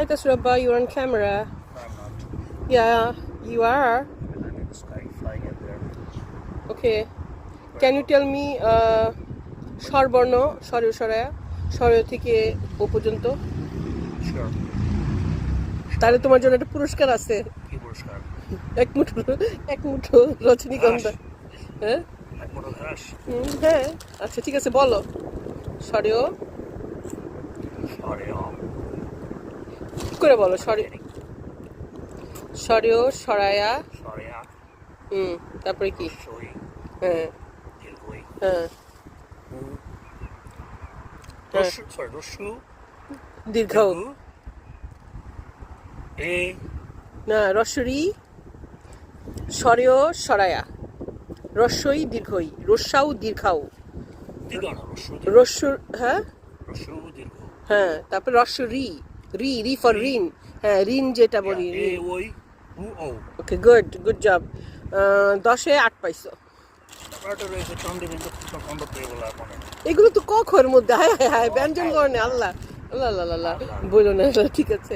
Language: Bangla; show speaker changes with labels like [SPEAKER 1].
[SPEAKER 1] Hi, Kasraba, you're on camera.
[SPEAKER 2] No, I'm not.
[SPEAKER 1] Yeah, you are.
[SPEAKER 2] I'm in the sky, flying in there.
[SPEAKER 1] Okay. Can you tell me স্বরবর্ণ স্বরীয় সরায়া স্বরীয় থেকে ও পর্যন্ত?
[SPEAKER 2] Sure.
[SPEAKER 1] তাহলে তোমার জন্য একটা পুরস্কার আছে।
[SPEAKER 2] কি পুরস্কার?
[SPEAKER 1] এক মুঠো রজনীগন্ধা। হ্যাঁ?
[SPEAKER 2] এক মোটর ঘাস?
[SPEAKER 1] হ্যাঁ। আচ্ছা ঠিক আছে বলো। স্বরীয়
[SPEAKER 2] সরে
[SPEAKER 1] কি করে বলো? স্বরীয় সরায়া
[SPEAKER 2] সরে
[SPEAKER 1] তারপরে কি?
[SPEAKER 2] সই
[SPEAKER 1] হ্যাঁ
[SPEAKER 2] দীর্ঘই
[SPEAKER 1] হ্যাঁ
[SPEAKER 2] রস্যু
[SPEAKER 1] দীর্ঘ
[SPEAKER 2] এ
[SPEAKER 1] না রস্বরী স্বরীয় সরায়া রস্বই দীর্ঘই রস্যাও দীর্ঘাও
[SPEAKER 2] দীর্ঘ না রস্যু
[SPEAKER 1] রস্য হ্যাঁ
[SPEAKER 2] রস্যু দীর্ঘ
[SPEAKER 1] হ্যাঁ তারপর রস্য রি রি রি ফর ঋণ হ্যাঁ ঋণ যেটা বলি
[SPEAKER 2] এ ওই উ ও
[SPEAKER 1] ওকে গুড জব 10-এ 8 পাইছো
[SPEAKER 2] তারপরে রয়েছে চন্দ্রবিন্দু খন্ড পেয়ে বলা মনে
[SPEAKER 1] এগুলো তো ক খর মধ্যে হায় হায় হায় ব্যঞ্জন বর্ণে আল্লাহ আল্লাহ আল্লাহ আল্লাহ বলো না ঠিক আছে